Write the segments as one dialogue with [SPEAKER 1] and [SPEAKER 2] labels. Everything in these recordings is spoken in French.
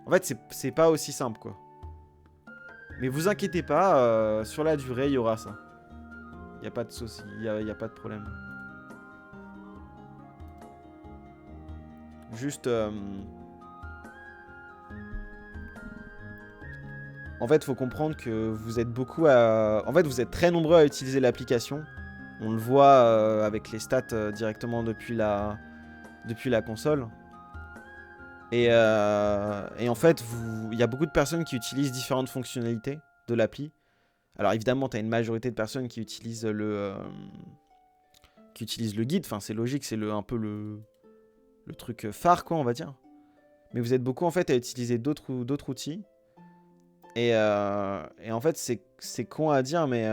[SPEAKER 1] En fait, c'est pas aussi simple, quoi. Mais vous inquiétez pas, sur la durée, il y aura ça. Il n'y a pas de souci, y a pas de problème. Juste... En fait, faut comprendre que vous êtes beaucoup à... En fait, vous êtes très nombreux à utiliser l'application. On le voit avec les stats directement depuis la console. Et en fait, il y a beaucoup de personnes qui utilisent différentes fonctionnalités de l'appli. Alors évidemment, tu as une majorité de personnes qui utilisent le guide. Enfin, c'est logique, c'est un peu le truc phare, quoi, on va dire. Mais vous êtes beaucoup en fait à utiliser d'autres outils. Et en fait, c'est con à dire, mais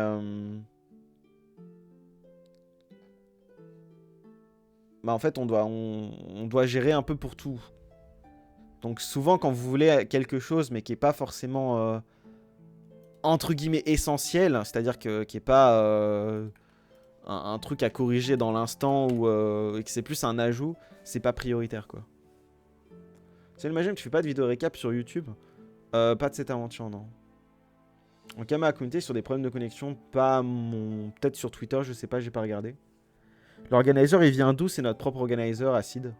[SPEAKER 1] bah en fait, on doit gérer un peu pour tout. Donc souvent, quand vous voulez quelque chose, mais qui est pas forcément entre guillemets essentiel, c'est-à-dire qui est pas un truc à corriger dans l'instant ou et que c'est plus un ajout, c'est pas prioritaire, quoi. C'est imagine que tu fais pas de vidéo récap sur YouTube, pas de cette aventure, non. En cas ma communauté sur des problèmes de connexion, pas mon... Peut-être sur Twitter, je sais pas, j'ai pas regardé. L'organizer, il vient d'où? C'est notre propre organizer, Acid.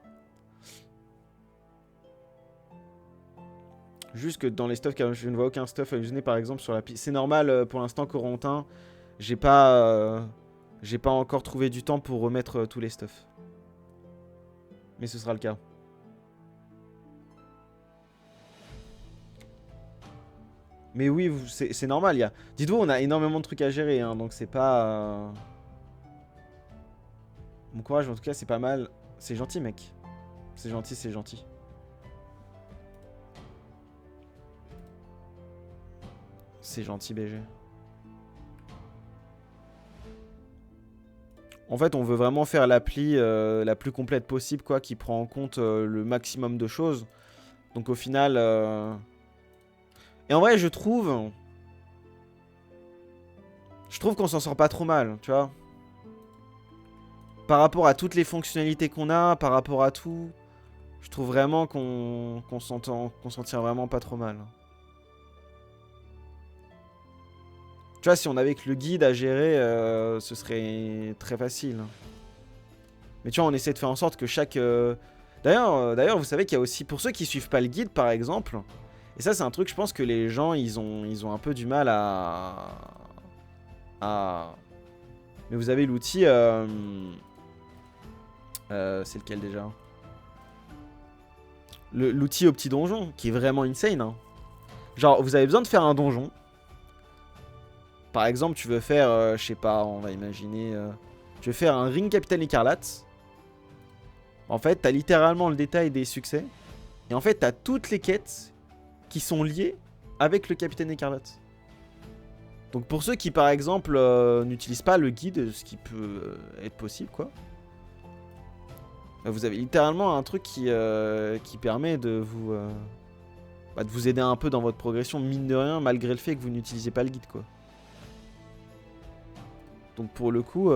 [SPEAKER 1] Juste que dans les stuffs, je ne vois aucun stuff à user par exemple sur la piste. C'est normal pour l'instant, Corentin. J'ai pas encore trouvé du temps pour remettre tous les stuffs. Mais ce sera le cas. Mais oui, c'est normal. Dites-vous, on a énormément de trucs à gérer, hein, donc c'est pas... Mon courage, en tout cas, c'est pas mal. C'est gentil, mec. C'est gentil, c'est gentil. C'est gentil, BG. En fait, on veut vraiment faire l'appli la plus complète possible, quoi, qui prend en compte le maximum de choses. Donc au final... Et en vrai, je trouve qu'on s'en sort pas trop mal, tu vois. Par rapport à toutes les fonctionnalités qu'on a, par rapport à tout, je trouve vraiment qu'on s'en tire vraiment pas trop mal. Tu vois, si on avait que le guide à gérer, ce serait très facile. Mais tu vois, on essaie de faire en sorte que chaque... D'ailleurs, vous savez qu'il y a aussi... Pour ceux qui suivent pas le guide, par exemple... Et ça, c'est un truc, je pense que les gens, ils ont un peu du mal à... Mais vous avez l'outil... c'est lequel déjà? L'outil au petit donjon, qui est vraiment insane. Hein. Genre, vous avez besoin de faire un donjon. Par exemple, tu veux faire, je sais pas, on va imaginer... tu veux faire un ring Capitaine Écarlate. En fait, t'as littéralement le détail des succès. Et en fait, t'as toutes les quêtes qui sont liées avec le Capitaine Écarlate. Donc pour ceux qui, par exemple, n'utilisent pas le guide, ce qui peut être possible, quoi. Vous avez littéralement un truc qui permet de vous aider un peu dans votre progression, mine de rien, malgré le fait que vous n'utilisez pas le guide, quoi. Donc pour le coup,